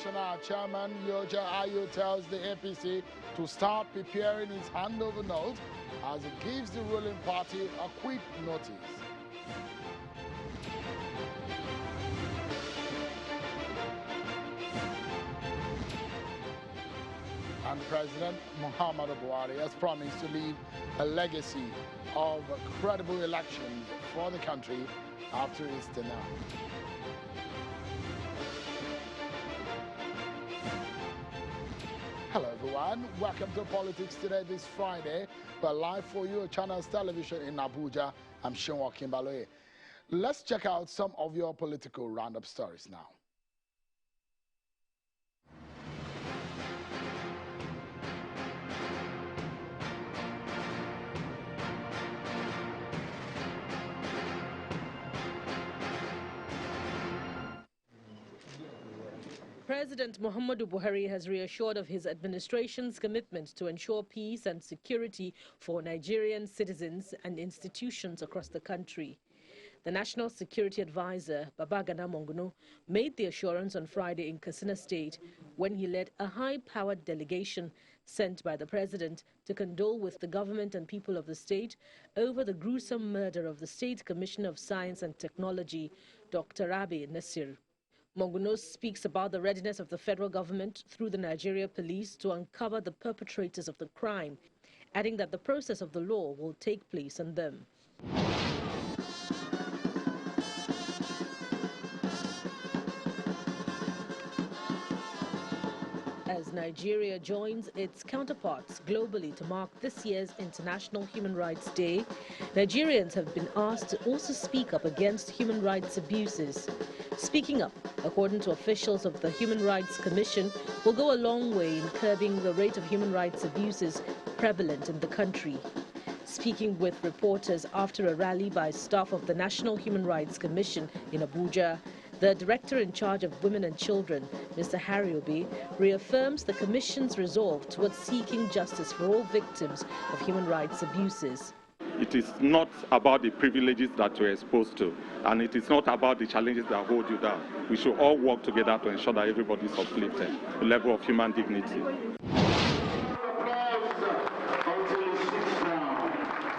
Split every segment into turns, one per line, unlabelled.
National Chairman Yoja Ayu tells the APC to start preparing his handover note as it gives the ruling party a quick notice. And President Muhammadu Buhari has promised to leave a legacy of credible elections for the country after his tenure. Hello everyone, welcome to Politics Today this Friday. We're live for you at Channels Television in Abuja. I'm Shinwa Kimbaloye. Let's check out some of your political roundup stories now.
President Muhammadu Buhari has reassured of his administration's commitment to ensure peace and security for Nigerian citizens and institutions across the country. The National Security Advisor, Babagana Monguno, made the assurance on Friday in Katsina State when he led a high-powered delegation sent by the president to condole with the government and people of the state over the gruesome murder of the State Commissioner of Science and Technology, Dr. Rabi Nasir. Monguno speaks about the readiness of the federal government through the Nigeria police to uncover the perpetrators of the crime, adding that the process of the law will take place on them. As Nigeria joins its counterparts globally to mark this year's International Human Rights Day, Nigerians have been asked to also speak up against human rights abuses. Speaking up, according to officials of the Human Rights Commission, will go a long way in curbing the rate of human rights abuses prevalent in the country. Speaking with reporters after a rally by staff of the National Human Rights Commission in Abuja, the director in charge of women and children, Mr. Harry Obi, reaffirms the Commission's resolve towards seeking justice for all victims of human rights abuses.
It is not about the privileges that you're exposed to, and it is not about the challenges that hold you down. We should all work together to ensure that everybody is uplifted, the level of human dignity.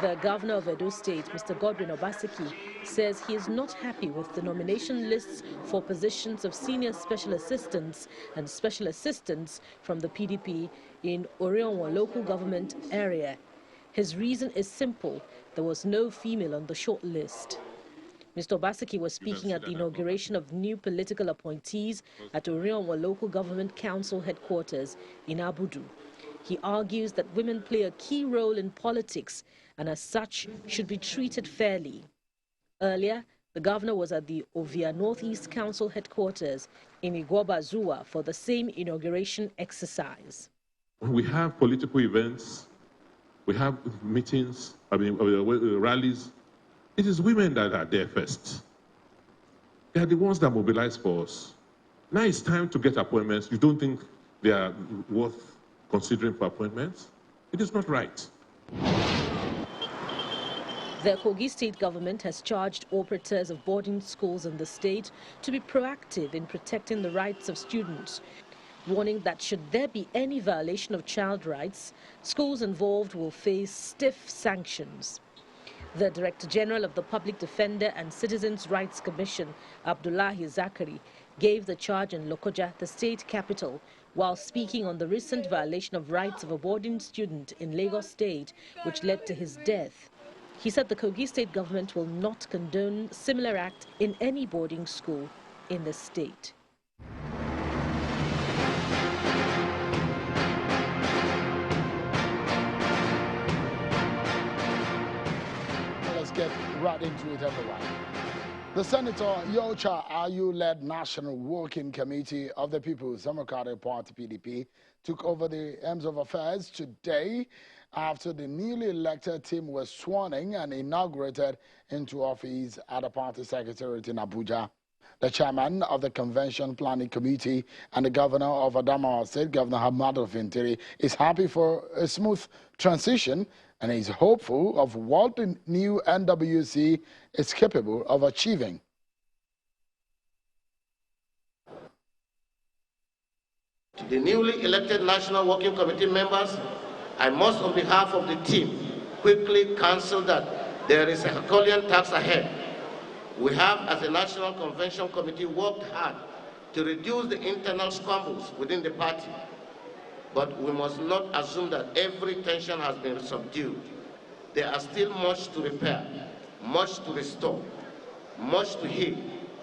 The governor of Edo State, Mr. Godwin Obaseki, says he is not happy with the nomination lists for positions of senior special assistants and special assistants from the PDP in Orionwa local government area. His reason is simple: there was no female on the short list. Mr. Obaseki was speaking at the inauguration of new political appointees at Orionwa local government council headquarters in Abudu. He argues that women play a key role in politics and as such should be treated fairly. Earlier, the governor was at the Ovia Northeast Council headquarters in Igwoba-Zuwa for the same inauguration exercise.
We have political events, we have meetings, rallies. It is women that are there first. They are the ones that mobilize for us. Now it's time to get appointments. You don't think they are worth considering for appointments? It is not right.
The Kogi state government has charged operators of boarding schools in the state to be proactive in protecting the rights of students, warning that should there be any violation of child rights, schools involved will face stiff sanctions. The Director General of the Public Defender and Citizens' Rights Commission, Abdullahi Zakari, gave the charge in Lokoja, the state capital, while speaking on the recent violation of rights of a boarding student in Lagos State, which led to his death. He said the Kogi state government will not condone similar act in any boarding school in the state.
Let's get right into it, everyone. The Senator Yocha Ayu-led National Working Committee of the People's Democratic Party, PDP, took over the helms of affairs today after the newly elected team was sworn in and inaugurated into office at the party secretariat in Abuja. The chairman of the Convention Planning Committee and the governor of Adamawa State, Governor Hamadu Fintiri, is happy for a smooth transition and is hopeful of what the new NWC is capable of achieving.
To the newly elected National Working Committee members, I must, on behalf of the team, quickly cancel that there is a Herculean task ahead. We have, as a National Convention Committee, worked hard to reduce the internal squabbles within the party. But we must not assume that every tension has been subdued. There are still much to repair, much to restore, much to heal,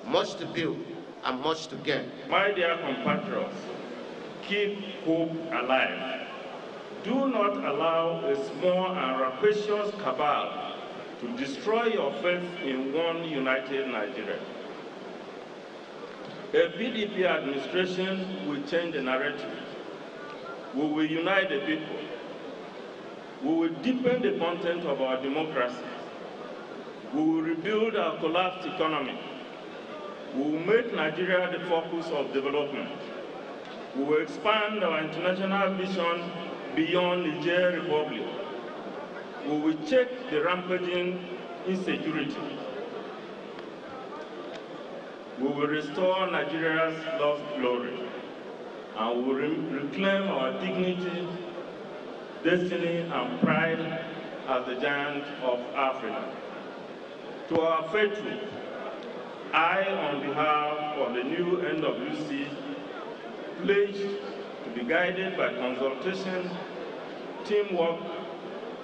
much to build, and much to gain.
My dear compatriots, keep hope alive. Do not allow a small and rapacious cabal to destroy your faith in one united Nigeria. A PDP administration will change the narrative. We will unite the people. We will deepen the content of our democracy. We will rebuild our collapsed economy. We will make Nigeria the focus of development. We will expand our international vision beyond the Niger Republic. We will check the rampaging insecurity. We will restore Nigeria's lost glory, and we will reclaim our dignity, destiny, and pride as the giant of Africa. To our faithful, I, on behalf of the new NWC, pledge to be guided by consultation, teamwork,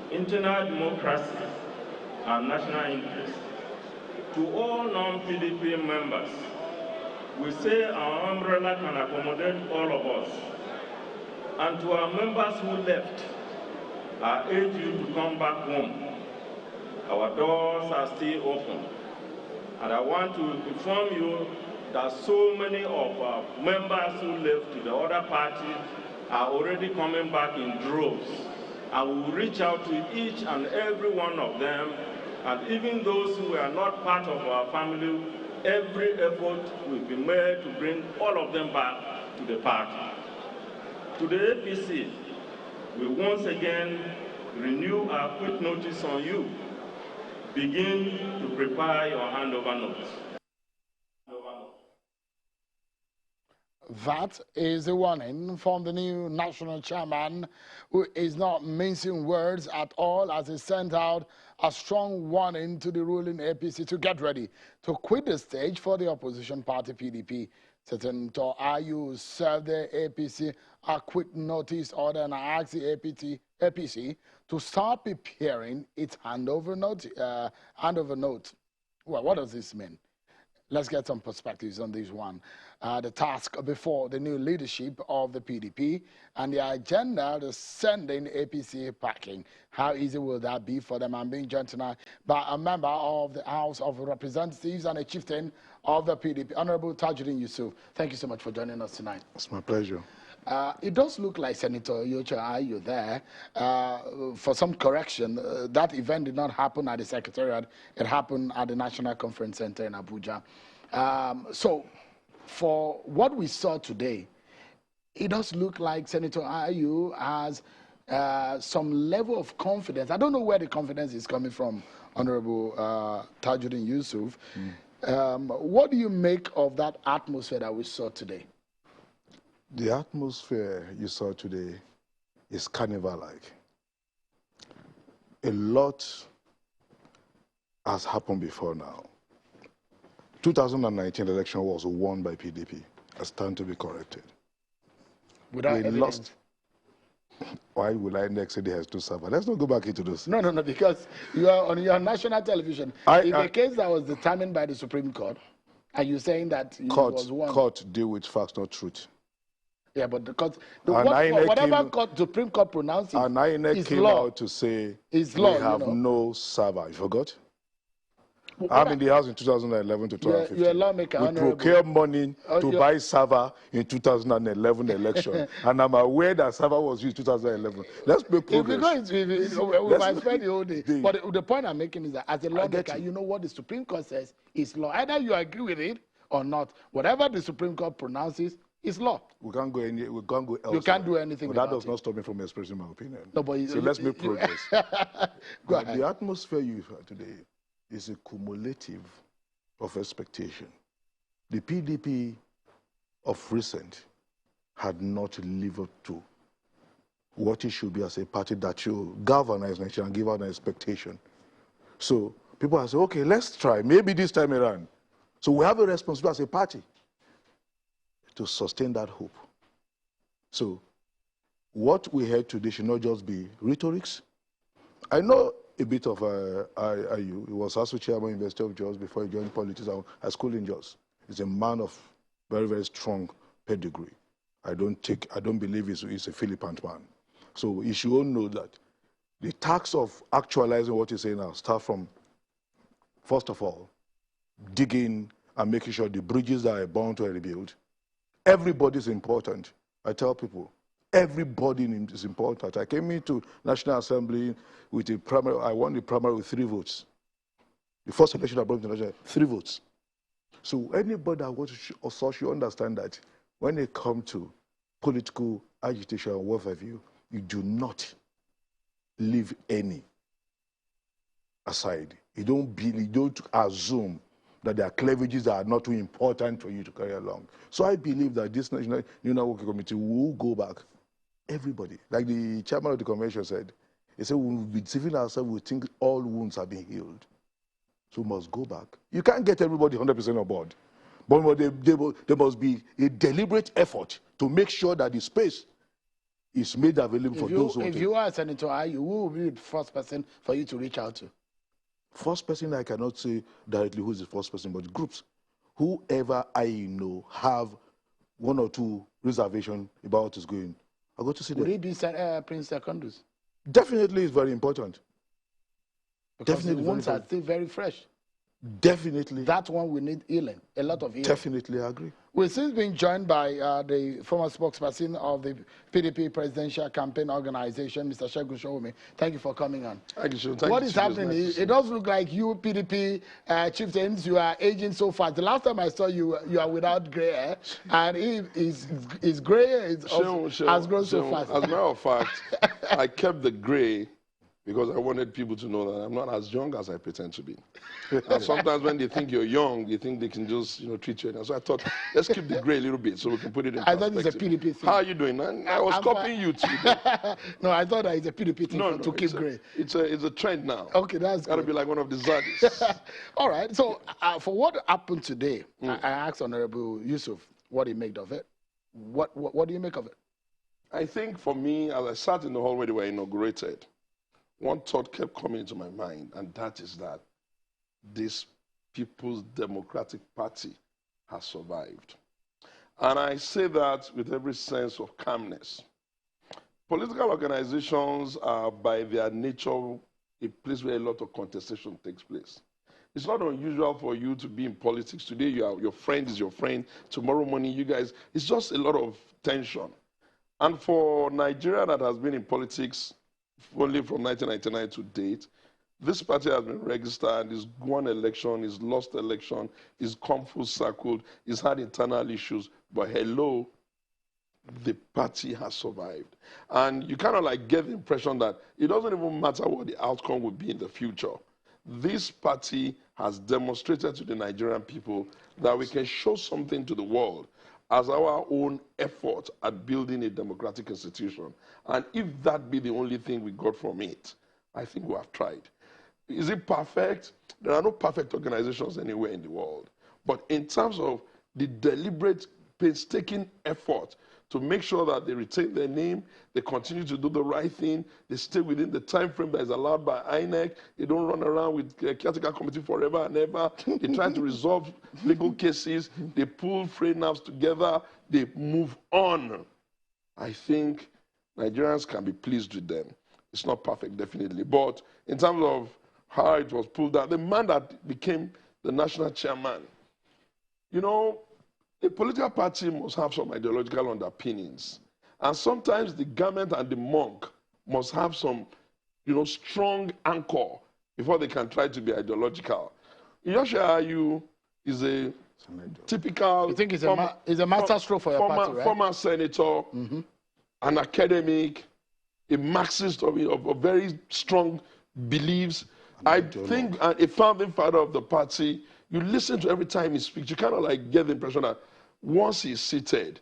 internal democracy, and national interest. To all non-PDP members, we say our umbrella can accommodate all of us. And to our members who left, I urge you to come back home. Our doors are still open. And I want to inform you that so many of our members who left to the other parties are already coming back in droves. And we will reach out to each and every one of them, and even those who are not part of our family, every effort will be made to bring all of them back to the party. To the APC, we once again renew our quick notice on you. Begin to prepare your handover notes.
That is a warning from the new national chairman, who is not mincing words at all, as he sent out a strong warning to the ruling APC to get ready to quit the stage for the opposition party PDP. Senator Ayu served the APC a quick notice order, and I asked the APC to start preparing its handover note. Well, what does this mean? Let's get some perspectives on this one. The task before the new leadership of the PDP and the agenda to sending APC packing. How easy will that be for them? I'm being joined tonight by a member of the House of Representatives and a chieftain of the PDP, Honorable Tajuddin Yusuf. Thank you so much for joining us tonight.
It's my pleasure.
It does look like Senator Yocha Ayu there. For some correction, that event did not happen at the Secretariat. It happened at the National Conference Center in Abuja. So, for what we saw today, it does look like Senator Ayu has some level of confidence. I don't know where the confidence is coming from, Honorable Tajuddin Yusuf. What do you make of that atmosphere that we saw today?
The atmosphere you saw today is carnival-like. A lot has happened before now. 2019 election was won by PDP. A stand to be corrected.
Without evidence.
Lost. Why will I next say they has to suffer? Let's not go back into this.
No, because you are on your national television. A case that was determined by the Supreme Court, are you saying that it was won?
Court deal with facts, not truth.
Yeah, but whatever Supreme Court pronounces,
and INEC came out to say we have no server. You forgot? I'm in the House in 2011 to 2015.
You're a lawmaker,
we procured money to buy server in 2011 election, and I'm aware that server was used in 2011. Let's make progress.
We might spend the whole day. But the point I'm making is that as a lawmaker, you know what the Supreme Court says is law. Either you agree with it or not. Whatever the Supreme Court pronounces is law.
We can't go elsewhere.
You can't do anything
but
about
that does not stop me from expressing my opinion.
No, but
so let's make progress.
Go ahead.
The atmosphere you've had today is a cumulative of expectation. The PDP of recent had not lived up to what it should be as a party that should galvanize Nigeria and give out an expectation. So people are saying, okay, let's try, maybe this time around. So we have a responsibility as a party to sustain that hope. So what we heard today should not just be rhetorics. I know a bit of IU. He was also chairman of University of Jos before he joined politics at school in Jos. He's a man of very, very strong pedigree. I don't believe he's a Philippine man. So you should all know that the task of actualizing what you say now start from, first of all, digging and making sure the bridges that are bound to rebuild. Everybody is important. I tell people, everybody is important. I came into National Assembly with a primary. I won the primary with 3 votes. The first election I brought to National, 3 votes. So anybody that wants to should understand that when it comes to political agitation and welfare view, you do not leave any aside. You don't assume that there are cleavages that are not too important for you to carry along. So I believe that this National Working Committee will go back. Everybody, like the chairman of the convention said, he said, we will be deceiving ourselves, we think all wounds have been healed. So we must go back. You can't get everybody 100% on board. But there must be a deliberate effort to make sure that the space is made available for those who want it.
If you are Senator IU, who will be the first person for you to reach out to?
First person, I cannot say directly who is the first person, but groups. Whoever I know have 1 or 2 reservations about what is going. I go to see them.
Would it be Prince Secondus?
Definitely is very important.
Because the wounds are still very fresh.
Definitely.
That one we need healing, a lot of healing.
Definitely, I agree.
We've since been joined by the former spokesperson of the PDP Presidential Campaign Organization, Mr. Segun Showome. Thank you for coming on.
Thank you, Sean.
What is happening? It does look like you PDP chieftains, you are aging so fast. The last time I saw you, you are without gray hair, and his gray hair has grown so fast.
As a matter of fact, I kept the gray because I wanted people to know that I'm not as young as I pretend to be. And sometimes when they think you're young, they think they can just, treat you. And so I thought, let's keep the gray a little bit so we can put it in perspective.
I thought it's a PDP thing.
How are you doing, man? I was copying you too.
No, I thought that it's a PDP thing to keep gray.
It's a trend now.
Okay, that's
got to be like one of the Zadis.
All right. So for what happened today, I asked Honorable Yusuf what he made of it. What do you make of it?
I think for me, as I sat in the hall where they were inaugurated, one thought kept coming into my mind, and that is that this People's Democratic Party has survived. And I say that with every sense of calmness. Political organizations are, by their nature, a place where a lot of contestation takes place. It's not unusual for you to be in politics. Today, your friend is your friend. Tomorrow morning, you guys, it's just a lot of tension. And for Nigeria that has been in politics only from 1999 to date, this party has been registered, he's won election, he's lost election, he's come full circle, he's had internal issues, but hello, the party has survived. And you kind of like get the impression that it doesn't even matter what the outcome will be in the future. This party has demonstrated to the Nigerian people that we can show something to the world as our own effort at building a democratic institution. And if that be the only thing we got from it, I think we have tried. Is it perfect? There are no perfect organizations anywhere in the world. But in terms of the deliberate, painstaking effort to make sure that they retain their name, they continue to do the right thing, they stay within the time frame that is allowed by INEC, they don't run around with a caretaker committee forever and ever, they try to resolve legal cases, they pull frayed nerves together, they move on. I think Nigerians can be pleased with them. It's not perfect, definitely, but in terms of how it was pulled out, the man that became the national chairman, a political party must have some ideological underpinnings. And sometimes the government and the monk must have some, strong anchor before they can try to be ideological. Joshua Ayu is a typical...
You think he's a master stroke for your party, right?
Former senator, an academic, a Marxist of very strong beliefs. I think a founding father of the party, you listen to every time he speaks, you kind of like get the impression that once he's seated,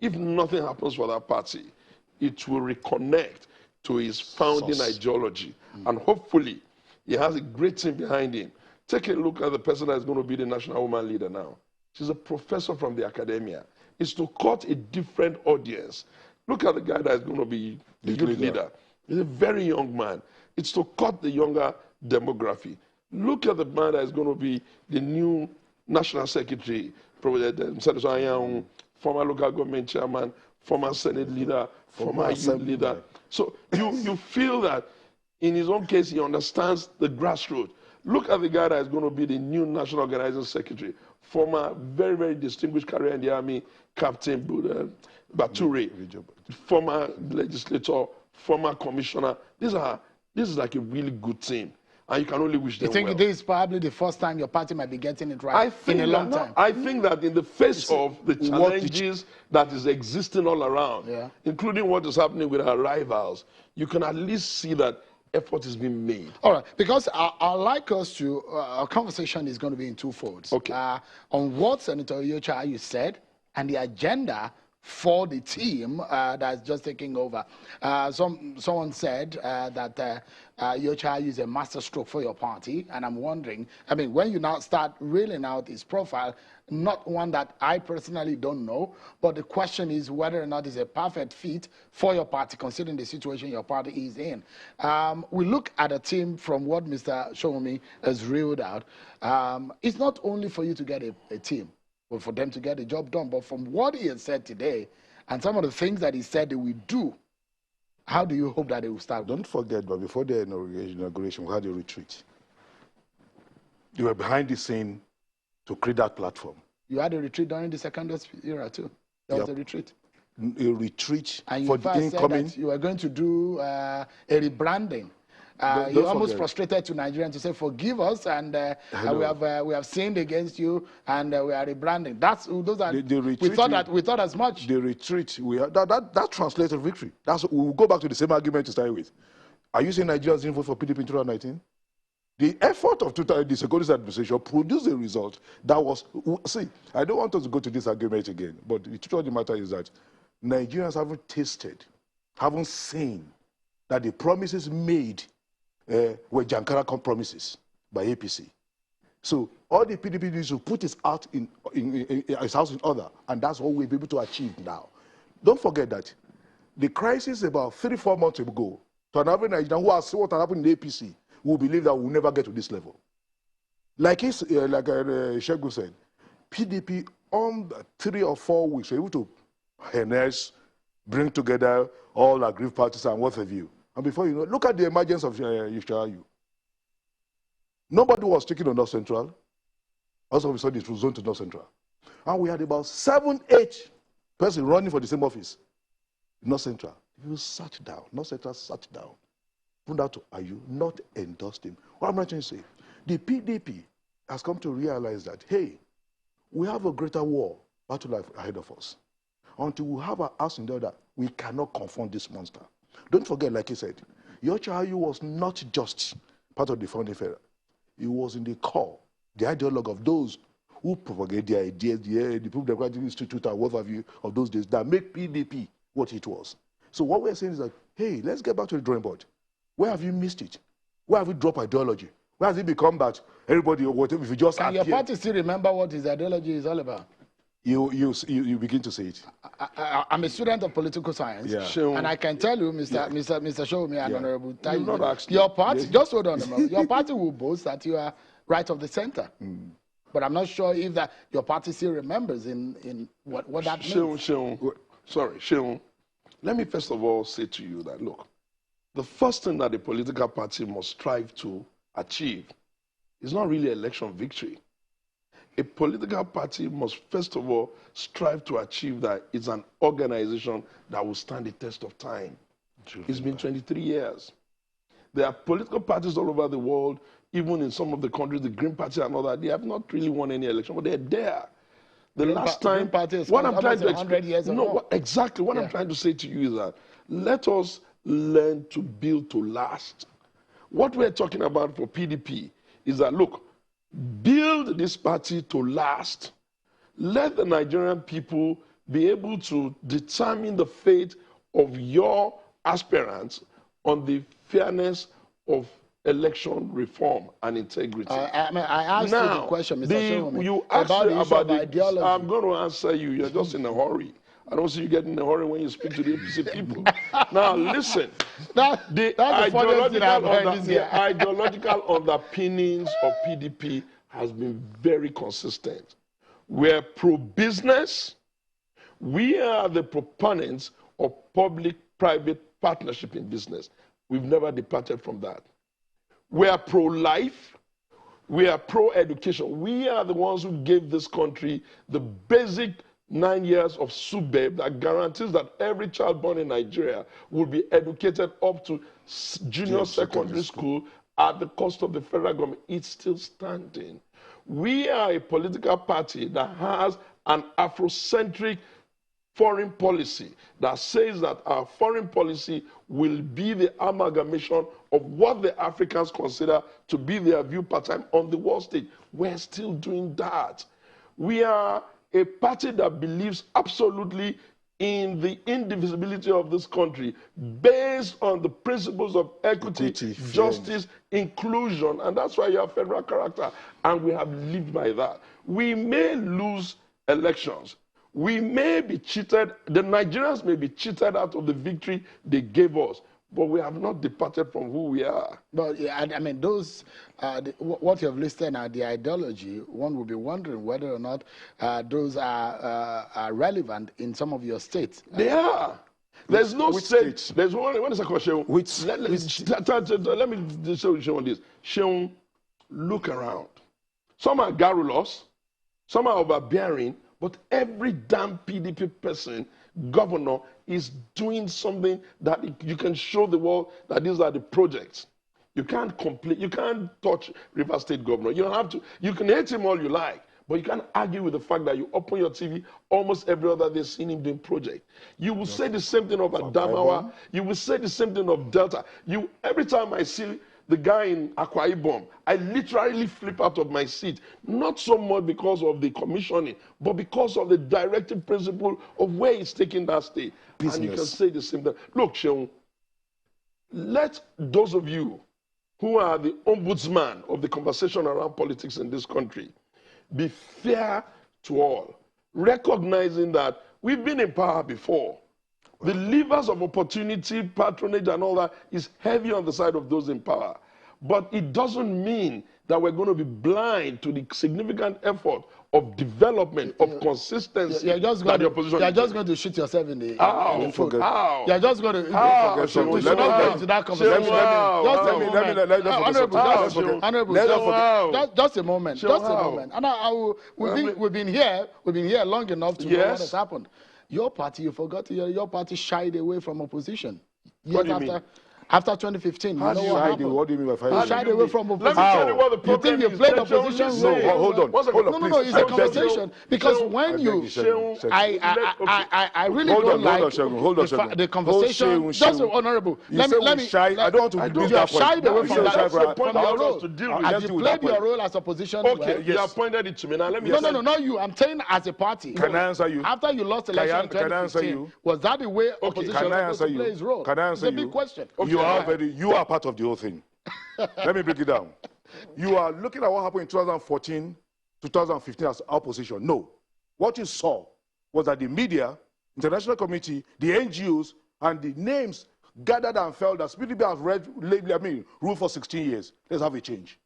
if nothing happens for that party, it will reconnect to his founding ideology. And hopefully, he has a great team behind him. Take a look at the person that is going to be the national woman leader now. She's a professor from the academia. It's to cut a different audience. Look at the guy that is going to be the youth leader. He's a very young man. It's to cut the younger demography. Look at the man that is going to be the new national secretary, former local government chairman, former Senate leader, former youth leader. So you feel that in his own case, he understands the grassroots. Look at the guy that is going to be the new national organizing secretary, former very, very distinguished career in the army, Captain Bature, former legislator, former commissioner. This is like a really good team. And you can only wish them well.
You think this is probably the first time your party might be getting it right in a long time?
I think that in the face of the challenges that is existing all around, including what is happening with our rivals, you can at least see that effort is being made.
All right, because I'd like us to, our conversation is going to be in two folds.
Okay.
On what Senator Yocha you said and the agenda for the team that's just taking over. Someone said that Yocha is a masterstroke for your party, and I'm wondering, I mean, when you now start reeling out his profile, not one that I personally don't know, but the question is whether or not it's a perfect fit for your party, considering the situation your party is in. We look at a team from what Mr. Showomi has reeled out. It's not only for you to get a team, but for them to get the job done. But from what he has said today, and some of the things that he said they will do, how do you hope that they will start?
Don't forget, but before the inauguration, we had a retreat. You were behind the scene to create that platform.
You had a retreat during the second era too. There was a retreat.
A retreat
and
for the incoming.
That you were going to do a rebranding. You almost frustrated to Nigerians to say, forgive us, and we have sinned against you, and we are rebranding. Those are the retreat, we thought as much.
The retreat, that translated victory. We'll go back to the same argument to start with. Are you saying Nigerians didn't vote for PDP in 2019? The effort of the Securities Administration produced a result that was, see, I don't want us to go to this argument again, but the truth of the matter is that Nigerians haven't tasted, haven't seen that the promises made were Jankara promises by APC. So all the PDP needs to put his house in order, and that's what we'll be able to achieve now. Don't forget that the crisis about 3-4 months ago, to an average Nigerian who has seen what happened in the APC, will believe that we'll never get to this level. Like Shegun said, PDP on 3 or 4 weeks were able to harness, bring together all aggrieved parties and what have you. And before you know, look at the emergence of Yushayu. Nobody was taking on North Central. Also, we saw this was zoned to North Central. And we had about 7-8 persons running for the same office. North Central. You sat down. North Central sat down. Put out to Ayu, not endorsed him. What am I trying to say? The PDP has come to realize that, hey, we have a greater war battle ahead of us. Until we have our house in order, we cannot confront this monster. Don't forget, like he said, Yocha was not just part of the founding fair. He was in the core, the ideologue of those who propagate the ideas, the People Democratic Institute and what have you of those days that make PDP what it was. So what we're saying is that, hey, let's get back to the drawing board. Where have you missed it? Where have you dropped ideology? Where has it become that everybody or whatever, if you just
Can your party still remember what his ideology is all about?
You begin to say it.
I'm a student of political science, and I can tell you, Mr. Showomi and Honorable Tayi, your party, just hold on a moment, your party will boast that you are right of the center. But I'm not sure if that your party still remembers in what that means.
Sheung, let me first of all say to you that, look, the first thing that a political party must strive to achieve is not really election victory. A political party must first of all strive to achieve that it's an organization that will stand the test of time. It's been 23 years. There are political parties all over the world, even in some of the countries, the Green Party and all that, they have not really won any election, but they're there. The last time,
what I'm trying to explain,
exactly what I'm trying to say to you is that let us learn to build to last. What we're talking about for PDP is that, look, build this party to last. Let the Nigerian people be able to determine the fate of your aspirants on the fairness of election reform and integrity.
I asked you the question, Mr. Shohome,
you asked
about the issue of
the
ideology.
I'm going to answer you. You're just in a hurry. I don't see you getting in a hurry when you speak to the APC people. Now, listen. The ideological underpinnings of PDP has been very consistent. We're pro-business. We are the proponents of public-private partnership in business. We've never departed from that. We are pro-life. We are pro-education. We are the ones who gave this country the basic 9 years of SUBEB that guarantees that every child born in Nigeria will be educated up to junior secondary school at the cost of the federal government. It's still standing. We are a political party that has an Afrocentric foreign policy that says that our foreign policy will be the amalgamation of what the Africans consider to be their view pattern on the world stage. We're still doing that. We are a party that believes absolutely in the indivisibility of this country based on the principles of equity, justice, inclusion, and that's why you have federal character, and we have lived by that. We may lose elections. We may be cheated. The Nigerians may be cheated out of the victory they gave us, but we have not departed from who we are.
But yeah, I mean, those, what you have listed now, the ideology, one will be wondering whether or not those are relevant in some of your states.
They are. There's no state. There's one is a question. Let me show you on this. Sheon, look around. Some are garrulous, some are overbearing, but every damn PDP person, governor, is doing something that you can show the world that these are the projects. You can't complain. You can't touch River State governor. You don't have to. You can hate him all you like, but you can't argue with the fact that you open your TV almost every other day seeing him doing project. You will say the same thing of Adamawa. You will say the same thing of Delta. Every time I see the guy in Akwa Ibom, I literally flip out of my seat, not so much because of the commissioning, but because of the directive principle of where he's taking that state. Business. And you can say the same thing. Look, Sheon, let those of you who are the ombudsman of the conversation around politics in this country be fair to all, recognizing that we've been in power before. The levers of opportunity, patronage, and all that is heavy on the side of those in power. But it doesn't mean that we're going to be blind to the significant effort of development, of consistency.
You're just going to shoot yourself in the foot. You're just going to get into that conversation. Just a moment. And we've been here long enough to know what has happened. Your party, you forgot, your party shied away from opposition. After 2015,
what do you mean by
fighting? You shied away from opposition.
Let me tell you what the problem is.
You think you played opposition role?
No, hold on.
No, it's a conversation. Because when you, I really don't like the conversation. Just honorable.
Let me. I don't want to.
You have shied away from your role. As you played your role as opposition.
Okay, you have pointed it to me. Now let me.
No, not you. I'm saying as a party.
Can I answer you?
After you lost election in 2015, was that the way opposition was to play his role?
Can I answer you?
It's a big question.
You are part of the whole thing. Let me break it down. You are looking at what happened in 2014, 2015 as opposition. No. What you saw was that the media, international community, the NGOs, and the names gathered and felt that PDP has ruled for 16 years. Let's have a change.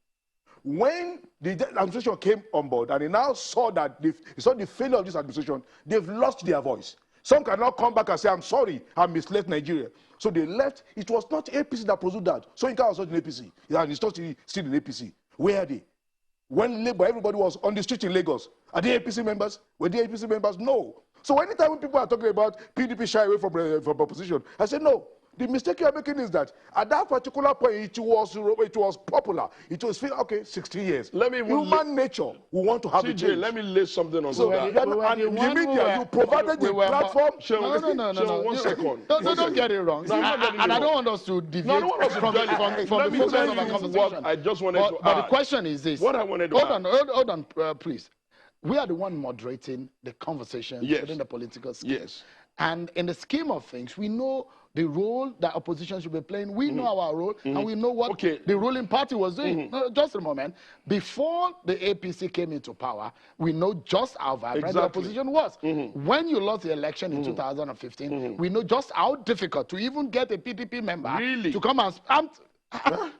When the administration came on board and they now saw that they saw the failure of this administration, they've lost their voice. Some cannot come back and say, I'm sorry, I misled Nigeria. So they left. It was not APC that produced that. So Inca was not in APC. And it's not still in APC. Where are they? When Labour, everybody was on the street in Lagos. Are they APC members? Were they APC members? No. So anytime when people are talking about PDP shy away from opposition, I say no. The mistake you are making is that at that particular point, it was popular. It was okay, 16 years. Human nature will want to have a change.
Let me lay something on
that. And the media, you provided the platform.
No, 1 second.
Don't get it wrong. And I don't want us to deviate from the focus of our conversation.
I just wanted to add.
But the question is this.
What I wanted to add.
Hold on, please. we are the one moderating the conversation within the political scheme.
Yes.
And in the scheme of things, we know the role that opposition should be playing. We know our role, and we know what the ruling party was doing. No, just a moment. Before the APC came into power, we know just how vibrant the opposition was. When you lost the election in 2015, we know just how difficult to even get a PDP member to come and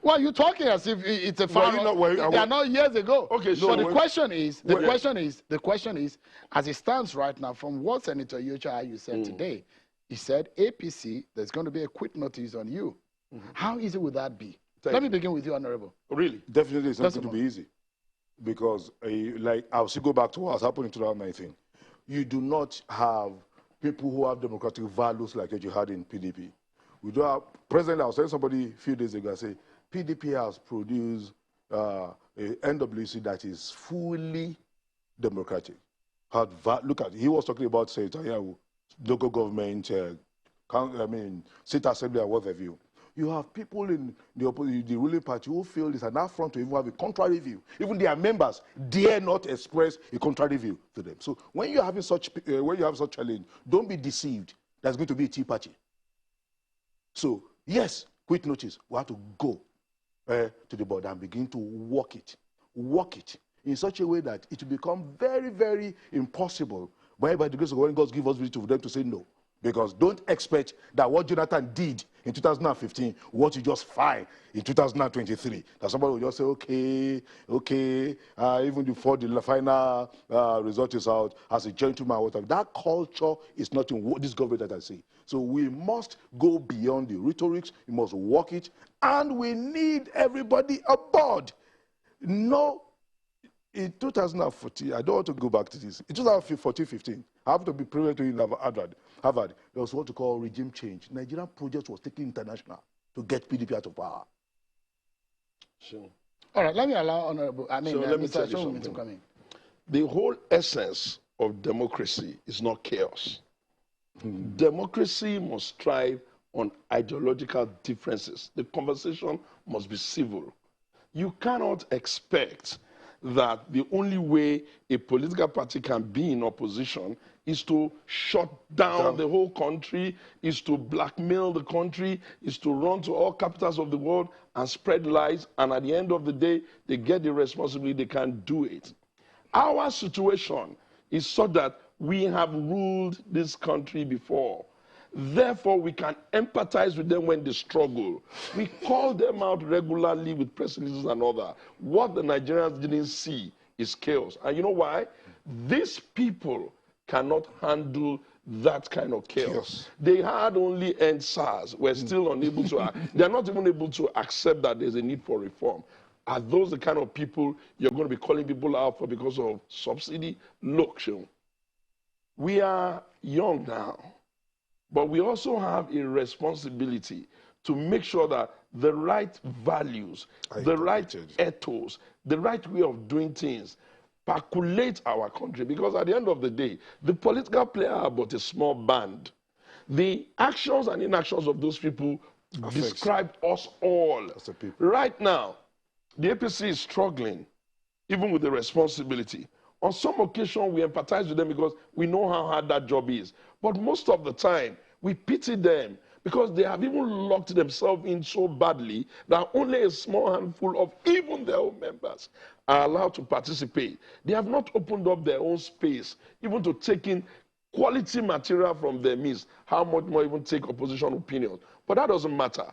Why are you talking as if it's a far? They are not years ago.
Okay,
so the question is, the question is, as it stands right now, from what Senator Yocha you said today, he said APC, there's going to be a quit notice on you. How easy would that be? Let me begin with you, Honorable.
Really, definitely, it's not going to be easy, because like I'll still go back to what happened in 2019. You do not have people who have democratic values like what you had in PDP. We do have, presently, I was telling somebody a few days ago, I say, PDP has produced a NWC that is fully democratic. Look at, he was talking about, say, local government, state assembly and what have you. You have people in the ruling party who feel it's an affront to even have a contrary view. Even their members dare not express a contrary view to them. So when you're having such, challenge, don't be deceived. There's going to be a tea party. So, yes, quit notice. We have to go to the board and begin to work it in such a way that it will become very, very impossible, by the grace of God, when God gives us victory for them to say no. Because don't expect that what Jonathan did in 2015, what you just find in 2023. That somebody will just say, okay, even before the final result is out, as a gentleman, whatever. That culture is not in this government that I see. So we must go beyond the rhetorics, we must walk it, and we need everybody aboard. No, in 2014, I don't want to go back to this. In 2014-15, I have to be privileged to in Harvard. There was what to call regime change. Nigerian project was taken international to get PDP out of power.
Sure.
All right, let me allow Honorable,
let me tell you something.
To come in.
The whole essence of democracy is not chaos. Democracy must strive on ideological differences. The conversation must be civil. You cannot expect that the only way a political party can be in opposition is to shut down the whole country, is to blackmail the country, is to run to all capitals of the world and spread lies, and at the end of the day, they get the responsibility, they can't do it. Our situation is so that we have ruled this country before. Therefore, we can empathize with them when they struggle. We call them out regularly with press releases and other. What the Nigerians didn't see is chaos. And you know why? These people cannot handle that kind of chaos. They had only end SARS. We're still unable to, they're not even able to accept that there's a need for reform. Are those the kind of people you're going to be calling people out for because of subsidy? Look, we are young now, but we also have a responsibility to make sure that the right values, the right ethos, the right way of doing things percolate our country. Because at the end of the day, the political players are but a small band. The actions and inactions of those people describe us all. Right now, the APC is struggling, even with the responsibility. On some occasion, we empathize with them because we know how hard that job is. But most of the time, we pity them because they have even locked themselves in so badly that only a small handful of even their own members are allowed to participate. They have not opened up their own space, even to take in quality material from their midst. How much more even take opposition opinions? But that doesn't matter.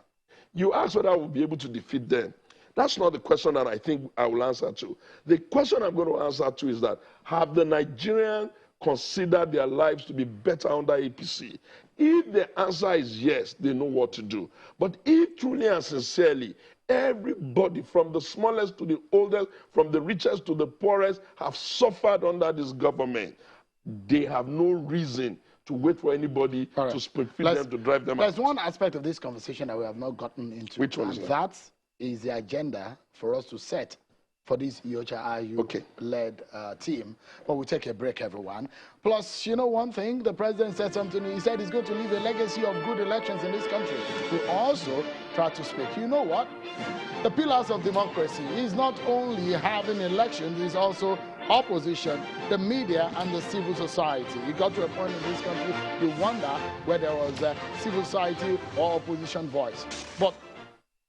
You ask whether I will be able to defeat them. That's not the question that I think I will answer to. The question I'm going to answer to is that, have the Nigerians considered their lives to be better under APC? If the answer is yes, they know what to do. But if truly and sincerely, everybody from the smallest to the oldest, from the richest to the poorest, have suffered under this government, they have no reason to wait for anybody to speak for them, to drive them out.
There's one aspect of this conversation that we have not gotten into.
Which one is that?
That is the agenda for us to set for this Yocha-Ayu-led team. But we'll take a break, everyone. Plus, you know one thing? The president said something. He said he's going to leave a legacy of good elections in this country. We also try to speak. You know what? The pillars of democracy is not only having elections, it's also opposition, the media, and the civil society. You got to a point in this country, you wonder where there was a civil society or opposition voice. But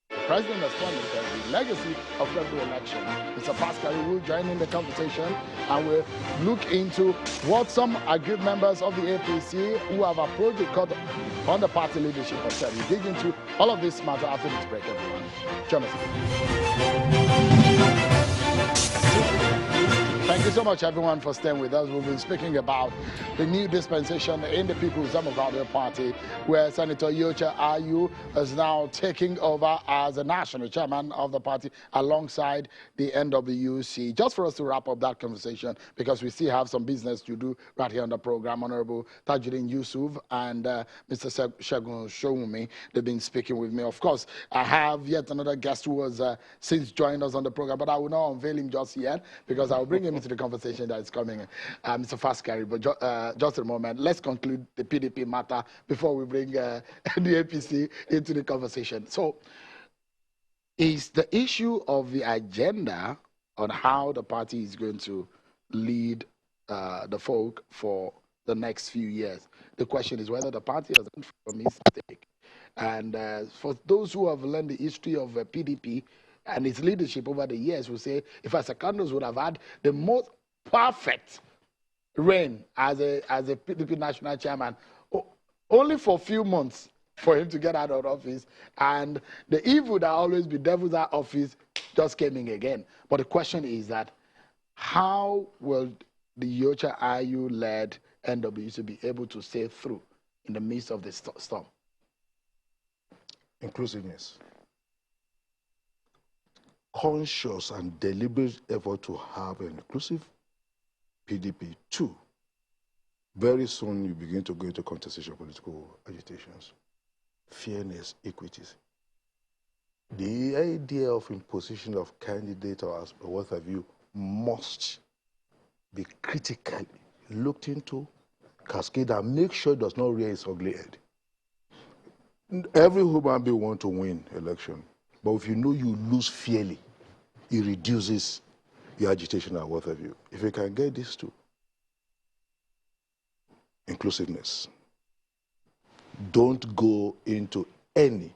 the president has promised that the legacy of federal election. Mr. Pascal will join in the conversation and we'll look into what some aggrieved members of the APC who have approached the court on the party leadership have said. We dig into all of this matter after this break, everyone. Join us. Thank you so much, everyone, for staying with us. We've been speaking about the new dispensation in the People's Democratic Party, where Senator Yocha Ayu is now taking over as the national chairman of the party alongside the NWC. Just for us to wrap up that conversation, because we still have some business to do right here on the program, Honorable Tajuddin Yusuf and Mr. Segun Showumi, they've been speaking with me. Of course, I have yet another guest who was since joined us on the program, but I will not unveil him just yet, because I'll bring him into the conversation that is coming, Mr. Faskari. But just a moment, let's conclude the PDP matter before we bring the APC into the conversation. So, is the issue of the agenda on how the party is going to lead the folk for the next few years? The question is whether the party has learned from its mistake. And for those who have learned the history of PDP, and its leadership over the years, will say if Secondos would have had the most perfect reign as a PDP national chairman, only for a few months for him to get out of office, and the evil that always be devil's out of office just came in again. But the question is that how will the Yocha Ayu-led NWC be able to sail through in the midst of the storm?
Inclusiveness. Conscious and deliberate effort to have an inclusive PDP. 2, very soon you begin to go into contestation political agitations. Fairness, equities. The idea of imposition of candidate or what have you must be critically looked into, cascade, and make sure it does not rear its ugly head. Every human being wants to win election, but if you know you lose fairly, it reduces your agitation and what have you. If you can get these two, inclusiveness. Don't go into any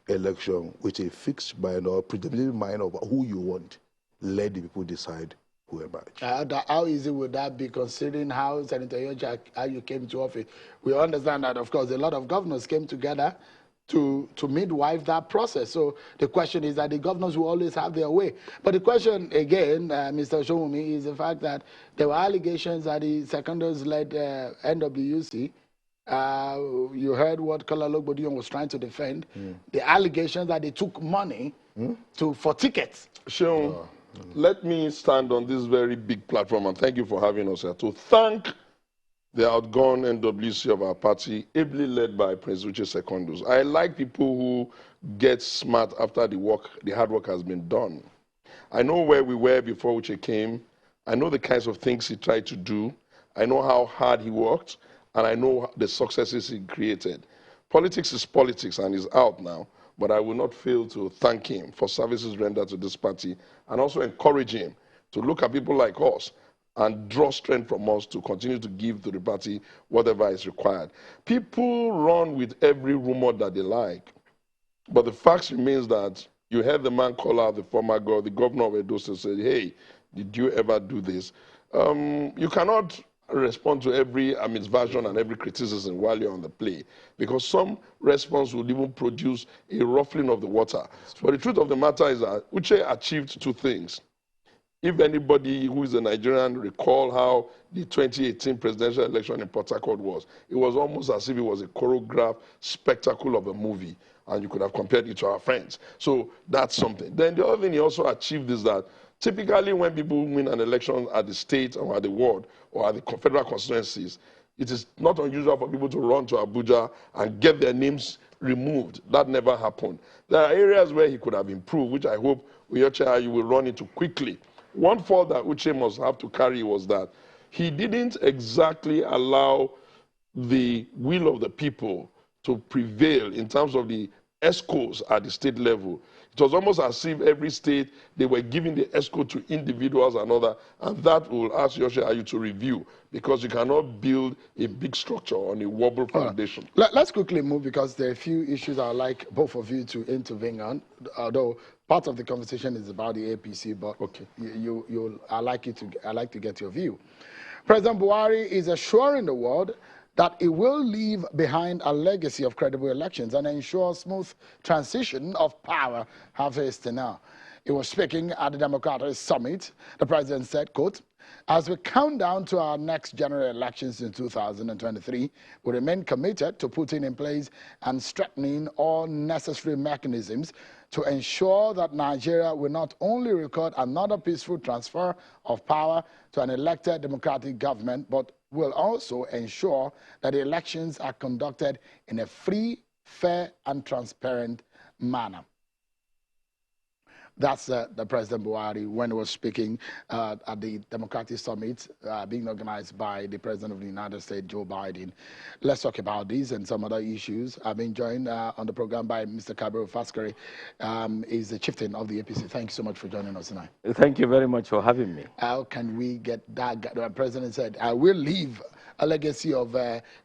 election with a fixed mind or predetermined mind of who you want. Let the people decide who emerge.
How easy would that be, considering how Senator Yocha Ayu came to office? We understand that, of course, a lot of governors came together to midwife that process. So the question is that the governors will always have their way. But the question, again, Mr. Showumi, is the fact that there were allegations that the Secondos led NWC. You heard what Kola Logbodion was trying to defend. The allegations that they took money for tickets.
Sean, let me stand on this very big platform, and thank you for having us here, to thank the outgone NWC of our party, ably led by Prince Uche Secondos. I like people who get smart after the hard work has been done. I know where we were before Uche came. I know the kinds of things he tried to do. I know how hard he worked, and I know the successes he created. Politics is politics, and he's out now, but I will not fail to thank him for services rendered to this party, and also encourage him to look at people like us and draw strength from us to continue to give to the party whatever is required. People run with every rumor that they like, but the fact remains that you heard the man call out the former governor, the governor of Edo State, say, hey, did you ever do this? You cannot respond to every version and every criticism while you're on the play, because some response will even produce a ruffling of the water. But the truth of the matter is that Uche achieved 2 things. If anybody who is a Nigerian recall how the 2018 presidential election in Port Harcourt was, it was almost as if it was a choreographed spectacle of a movie, and you could have compared it to our friends. So that's something. Then the other thing he also achieved is that typically when people win an election at the state or at the ward or at the federal constituencies, it is not unusual for people to run to Abuja and get their names removed. That never happened. There are areas where he could have improved, which I hope Yocha Ayu will run into quickly. One fault that Uche must have to carry was that he didn't exactly allow the will of the people to prevail in terms of the ESCOs at the state level. It was almost as if every state, they were giving the ESCO to individuals and other, and that will ask you to review, because you cannot build a big structure on a wobble foundation.
Let's quickly move, because there are a few issues I'd like both of you to intervene on, although part of the conversation is about the APC, but
okay.
I'd like to get your view. President Buhari is assuring the world that it will leave behind a legacy of credible elections and ensure smooth transition of power harvest now. He was speaking at the Democratic Summit. The president said, quote, "As we count down to our next general elections in 2023, we remain committed to putting in place and strengthening all necessary mechanisms to ensure that Nigeria will not only record another peaceful transfer of power to an elected democratic government, but will also ensure that the elections are conducted in a free, fair, and transparent manner." That's the President Buhari when he was speaking at the Democratic Summit being organized by the President of the United States, Joe Biden. Let's talk about these and some other issues. I've been joined on the program by Mr. Kabiru Faskari. He's the chieftain of the APC. Thank you so much for joining us tonight.
Thank you very much for having me.
How can we get that? The President said, "I will leave a legacy of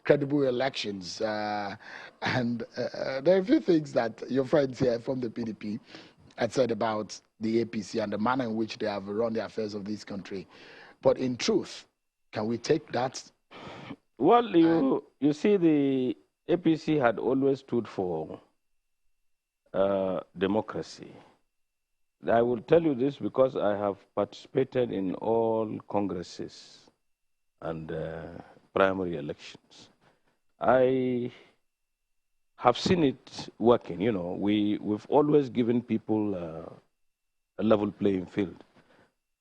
credible elections." And there are a few things that your friends here from the PDP had said about the APC and the manner in which they have run the affairs of this country. But in truth, can we take that?
Well, you see, the APC had always stood for democracy. I will tell you this because I have participated in all congresses and primary elections. I have seen it working. You know, we've always given people a level playing field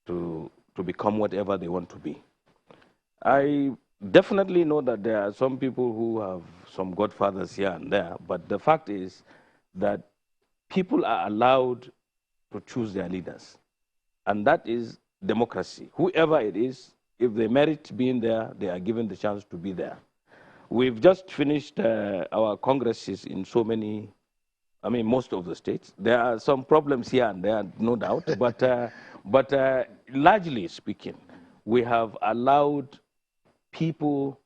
to become whatever they want to be. I definitely know that there are some people who have some godfathers here and there, but the fact is that people are allowed to choose their leaders, and that is democracy. Whoever it is, if they merit being there, they are given the chance to be there. We've just finished our congresses in so many, most of the states. There are some problems here and there, no doubt, but largely speaking, we have allowed people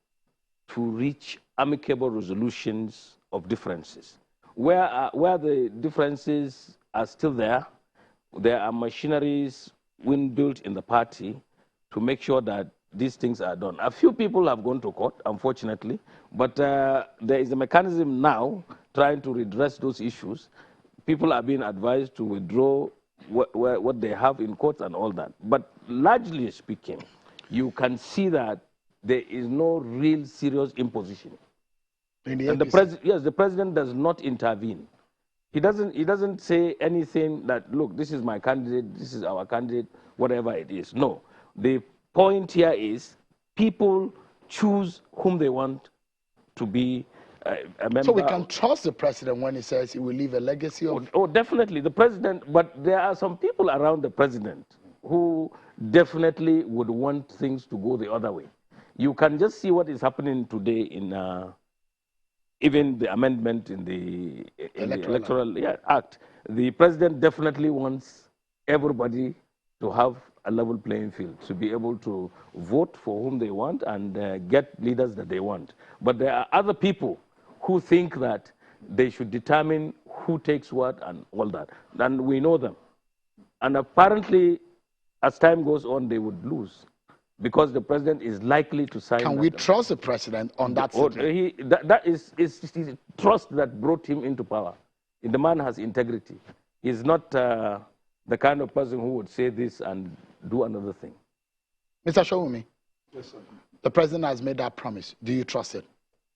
to reach amicable resolutions of differences. Where the differences are still there are machineries built in the party to make sure that these things are done. A few people have gone to court, unfortunately, but there is a mechanism now trying to redress those issues. People are being advised to withdraw what they have in court and all that. But largely speaking, you can see that there is no real serious imposition.
In the
and the president does not intervene. He doesn't say anything that, look, this is my candidate, this is our candidate, whatever it is. No. The point here is people choose whom they want to be a member.
So we can trust the president when he says he will leave a legacy of...
Oh, definitely. The president, but there are some people around the president who definitely would want things to go the other way. You can just see what is happening today in even the amendment in the Electoral Act. The president definitely wants everybody to have a level playing field, to be able to vote for whom they want and get leaders that they want. But there are other people who think that they should determine who takes what and all that. And we know them. And apparently, as time goes on, they would lose because the president is likely to sign.
Can we trust the president on that?
That is trust that brought him into power. The man has integrity. He's not the kind of person who would say this and do another thing.
Mr. Showumi,
yes, sir.
The president has made that promise. Do you trust it?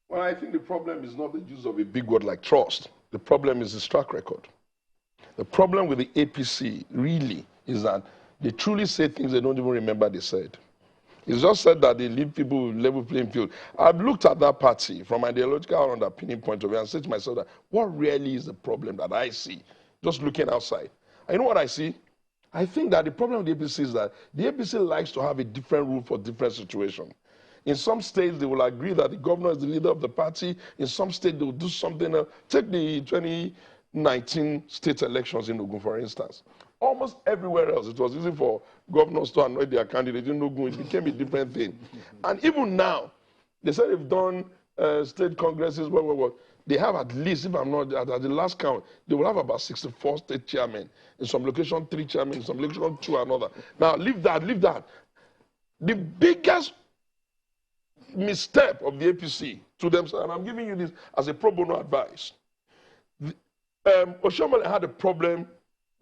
Well, I think the problem is not the use of a big word like trust. The problem is his track record. The problem with the APC really is that they truly say things they don't even remember they said. It's just said that they leave people with level playing field. I've looked at that party from an ideological underpinning point of view and said to myself that what really is the problem that I see, just looking outside. And you know what I see? I think that the problem with the APC is that the APC likes to have a different rule for different situations. In some states, they will agree that the governor is the leader of the party. In some states, they will do something else. Take the 2019 state elections in Ogun, for instance. Almost everywhere else, it was easy for governors to anoint their candidate in Ogun. It became a different thing. And even now, they said they've done state congresses, they have at least, if I'm not, at the last count, they will have about 64 state chairmen. In some location, 3 chairmen, in some location, 2 another. Now, leave that. The biggest misstep of the APC to themselves, and I'm giving you this as a pro bono advice. Oshiomhole had a problem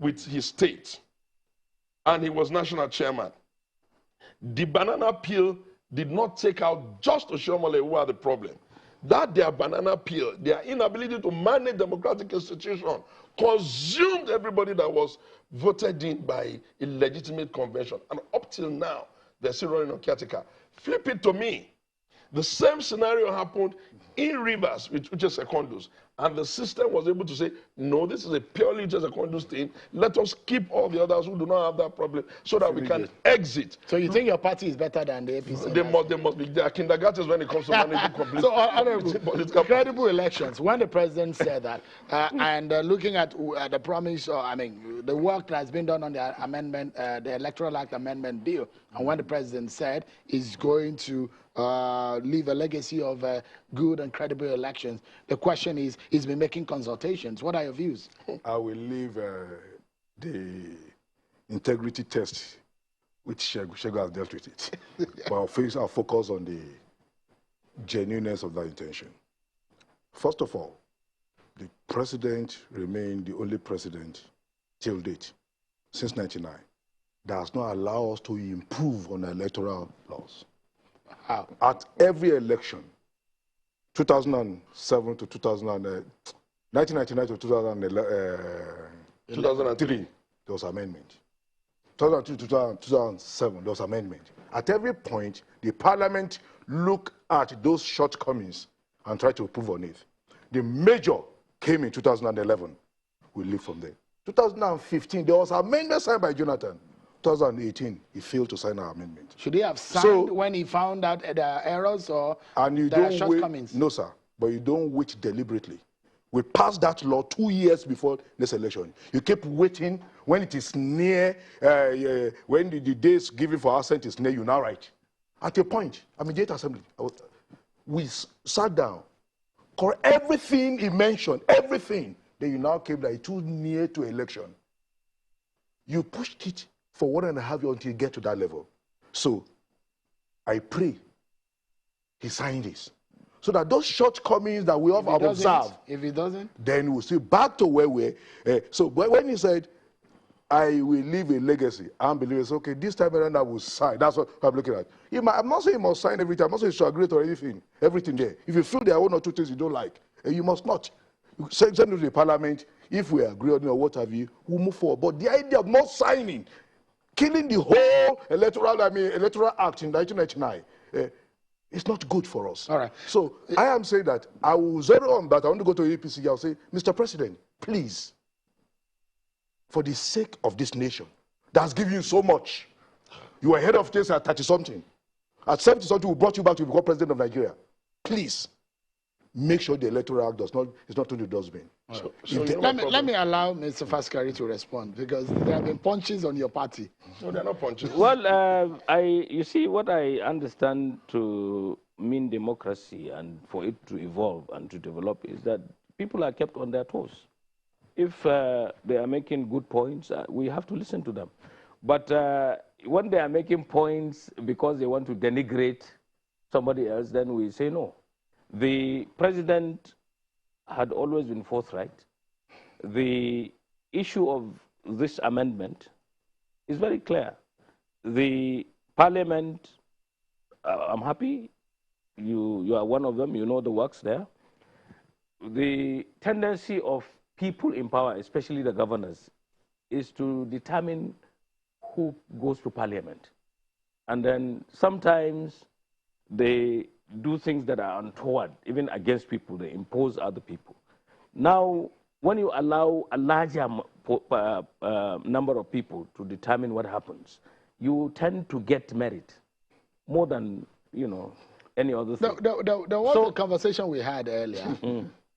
with his state, and he was national chairman. The banana peel did not take out just Oshiomhole who had the problem. That their banana peel, their inability to manage democratic institutions, consumed everybody that was voted in by a legitimate convention. And up till now, they're still running on caretaker. Flip it to me. The same scenario happened in Rivers, which is Secondus. And the system was able to say, no, this is a purely just Secondus thing. Let us keep all the others who do not have that problem so that we can exit.
So you think your party is better than the APC?
They must be their kindergartens when it comes to managing complete.
So, honorable, credible elections, when the president said that, and looking at the promise, the work that has been done on the amendment, the Electoral Act Amendment Bill, and when the president said he's going to leave a legacy of good and credible elections, the question is, he's been making consultations. What are your views?
I will leave the integrity test, which Shego has dealt with it. But I'll focus on the genuineness of that intention. First of all, the president remained the only president till date, since 1999, that has not allowed us to improve on electoral laws.
How?
At every election, 2007 to 1999 to 2003, there was amendment. 2002 to 2007, there was amendment. At every point, the parliament looked at those shortcomings and tried to improve on it. The major came in 2011. We live from there. 2015, there was amendment signed by Jonathan. 2018, he failed to sign our amendment.
Should he have signed when he found out there are errors or there are shortcomings?
No, sir. But you don't wait deliberately. We passed that law 2 years before this election. You keep waiting when it is near, when the days given for assent is near, you now write. At a point, immediate assembly, we sat down, correct everything he mentioned, everything. Then you now came like too near to election. You pushed it for 1.5 years until you get to that level. So, I pray he signed this. So that those shortcomings that we have observed,
if he doesn't,
then we'll see back to where we're. So when he said, I will leave a legacy, I'm believing, okay, this time around I will sign. That's what I'm looking at. I'm not saying he must sign every time. I'm not saying he should agree to everything there. If you feel there are 1 or 2 things you don't like, you must not. You send it to the parliament. If we agree on it or what have you, we'll move forward. But the idea of not signing, killing the whole electoral act in 1999, it's not good for us.
All right.
So I am saying that I will zero on that. I want to go to APC. I'll say, Mr. President, please, for the sake of this nation that's given you so much, you were head of state at 30-something. At 70-something, we brought you back to become president of Nigeria. Please, make sure the electoral act is not thrown the dustbin.
Let me allow Mr. Faskari to respond, because there have been punches on your party.
No, they're not punches.
Well, you see, what I understand to mean democracy and for it to evolve and to develop is that people are kept on their toes. If they are making good points, we have to listen to them. But when they are making points because they want to denigrate somebody else, then we say no. The president had always been forthright. The issue of this amendment is very clear. The parliament, I'm happy, you are one of them, you know the works there. The tendency of people in power, especially the governors, is to determine who goes to parliament. And then sometimes they do things that are untoward, even against people. They impose other people. Now, when you allow a larger number of people to determine what happens, you tend to get merit more than, any other thing.
There was a conversation we had earlier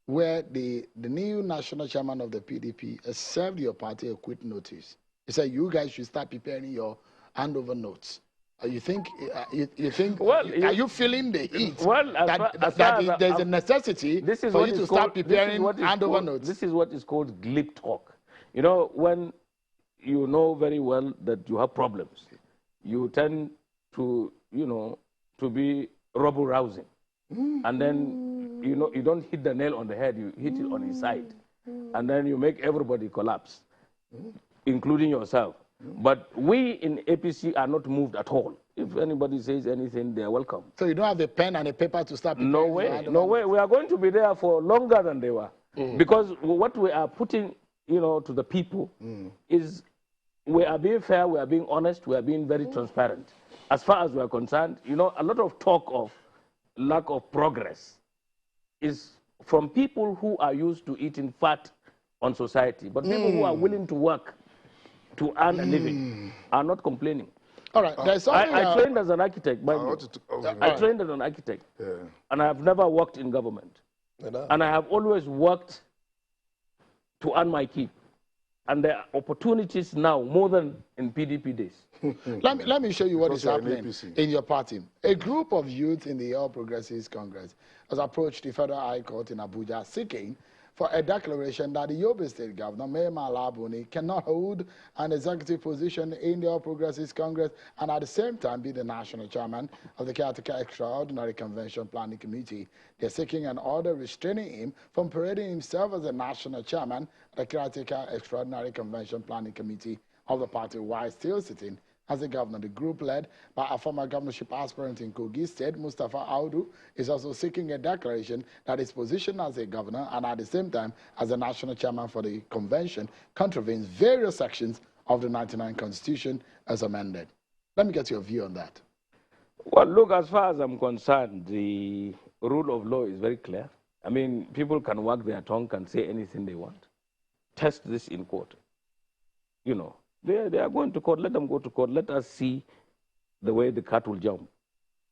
where the new national chairman of the PDP has served your party a quit notice. He said you guys should start preparing your handover notes. You think? You think?
Well,
are you feeling the heat?
Well,
there's a necessity for you to start preparing handover notes.
This is what is called glib talk. You know, when you know very well that you have problems, you tend to, you know, to be rabble-rousing, and then you don't hit the nail on the head. You hit it on his side, and then you make everybody collapse, including yourself. But we in APC are not moved at all. If anybody says anything, they are welcome.
So you don't have a pen and a paper to start preparing?
No way, no way. We are going to be there for longer than they were. Because what we are putting, you know, to the people is we are being fair, we are being honest, we are being very transparent. As far as we are concerned, you know, a lot of talk of lack of progress is from people who are used to eating fat on society. But people who are willing to work to earn a living are not complaining.
All right.
I trained as an architect, mind you. I trained as an architect, and I have never worked in government. And I have always worked to earn my keep. And there are opportunities now more than in PDP days.
Let me show you what is happening in your party. A group of youth in the All Progressives Congress has approached the Federal High Court in Abuja seeking for a declaration that the Yobe State Governor, Mayor Malabuni, cannot hold an executive position in the All Progressives Congress and at the same time be the national chairman of the Caretaker Extraordinary Convention Planning Committee. They're seeking an order restraining him from parading himself as the national chairman of the Caretaker Extraordinary Convention Planning Committee of the party while still sitting as a governor. The group, led by a former governorship aspirant in Kogi State, Mustafa Audu, is also seeking a declaration that his position as a governor and at the same time as the national chairman for the convention contravenes various sections of the 99 Constitution as amended. Let me get your view on that.
Well, look, as far as I'm concerned, the rule of law is very clear. I mean, people can wag their tongue, can say anything they want. Test this in court. You know, they are going to court. Let them go to court. Let us see the way the cat will jump.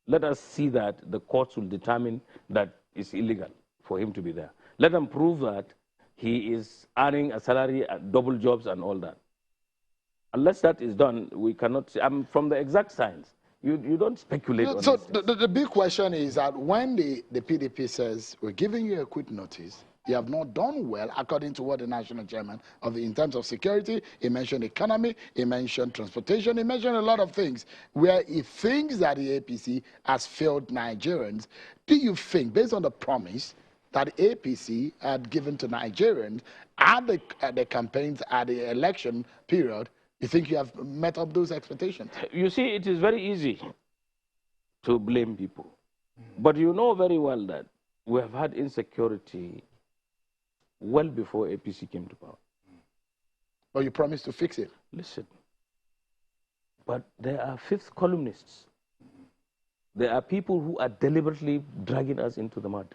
Let us see that the courts will determine that it's illegal for him to be there. Let them prove that he is earning a salary, double jobs and all that. Unless that is done, we cannot see. I'm from the exact science. You don't speculate on
so
this.
The big question is that when the PDP says, we're giving you a quit notice, you have not done well according to what the national chairman of in terms of security, he mentioned economy, he mentioned transportation, he mentioned a lot of things where he thinks that the APC has failed Nigerians. Do you think, based on the promise that APC had given to Nigerians at the campaigns, at the election period, you think you have met up those expectations?
You see, it is very easy to blame people. But you know very well that we have had insecurity well before APC came to power.
But you promised to fix it.
Listen, but there are fifth columnists. There are people who are deliberately dragging us into the mud.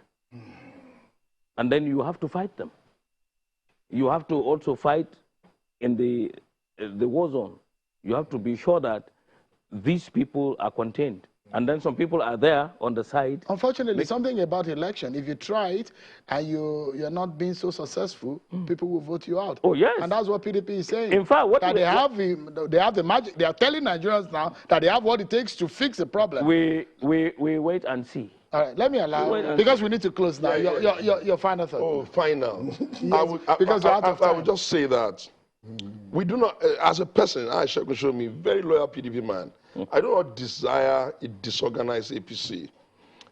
And then you have to fight them. You have to also fight in the war zone. You have to be sure that these people are contained. And then some people are there on the side.
Unfortunately, something about election, if you try it and you're not being so successful, people will vote you out.
Oh, yes.
And that's what PDP is saying.
In fact,
they have the magic. They are telling Nigerians now that they have what it takes to fix the problem.
We wait and see.
All right, let me allow, because we need to close now. Your final thought.
Oh, final.
Yes,
I would just say that we do not, as a person, I shall show me very loyal PDP man. I do not desire a disorganized APC.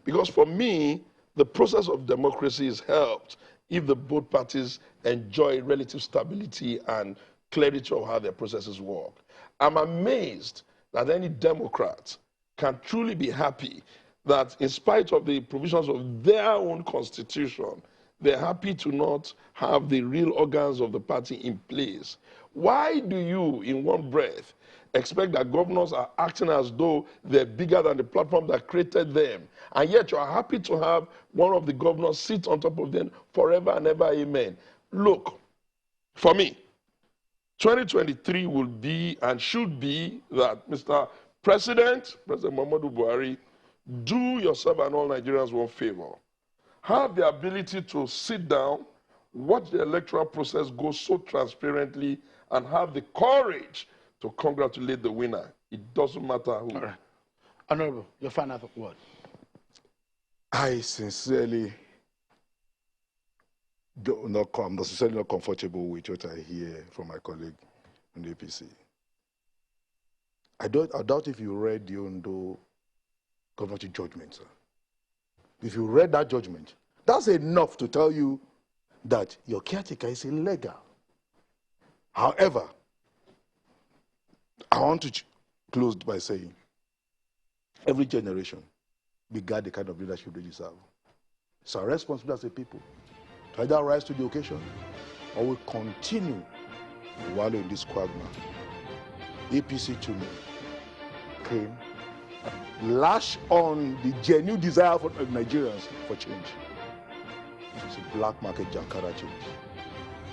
Because for me, the process of democracy is helped if the both parties enjoy relative stability and clarity of how their processes work. I'm amazed that any Democrat can truly be happy that in spite of the provisions of their own constitution, they're happy to not have the real organs of the party in place. Why do you, in one breath, expect that governors are acting as though they're bigger than the platform that created them, and yet you are happy to have one of the governors sit on top of them forever and ever, amen? Look, for me, 2023 will be and should be that, Mr. President Muhammadu Buhari, do yourself and all Nigerians one favor have the ability to sit down, watch the electoral process go so transparently, and have the courage to congratulate the winner. It doesn't matter who.
All right. Honorable, your final word.
I sincerely I'm necessarily not comfortable with what I hear from my colleague in the APC. I doubt if you read the Ondo governorship judgment, sir. If you read that judgment, that's enough to tell you that your caretaker is illegal. However, I want to close by saying, every generation begat the kind of leadership they deserve. It's our responsibility as a people to either rise to the occasion or we continue to wallow in this quagmire. APC to me came, lash on the genuine desire of Nigerians for change. It's a black market Jankara change.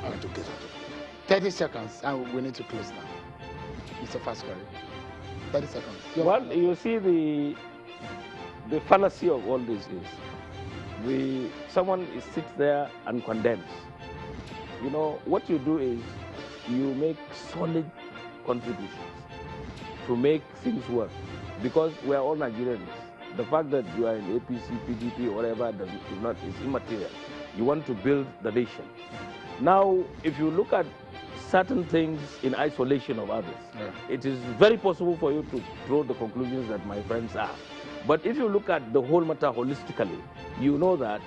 I want to get out of it.
30 seconds, and we need to close now. Mr. Faskari, 30 seconds.
Well, you see, the fallacy of all this is, someone sits there and condemns. You know, what you do is you make solid contributions to make things work, because we are all Nigerians. The fact that you are in APC, PDP, or whatever is immaterial. You want to build the nation. Now, if you look at certain things in isolation of others, it is very possible for you to draw the conclusions that my friends are. But if you look at the whole matter holistically, you know that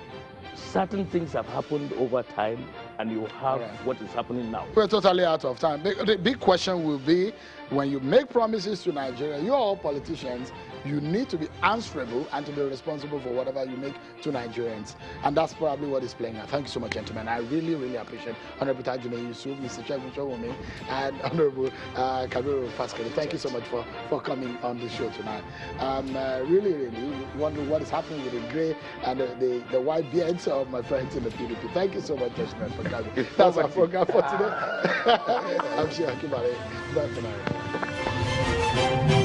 certain things have happened over time, and you have what is happening now.
We're totally out of time. The big question will be, when you make promises to Nigeria, you're all politicians, you need to be answerable and to be responsible for whatever you make to Nigerians. And that's probably what is playing out. Thank you so much, gentlemen. I really, really appreciate Honorable Tajine Yusuf, Mr. Chegun Showome, and Honorable Kabiru Faskari. Thank you so much for coming on the show tonight. Really, really wondering what is happening with the grey and the white beards of my friends in the PDP. Thank you so much, gentlemen, for coming. That's our program for today. I'm sure Akibare. Bye for now.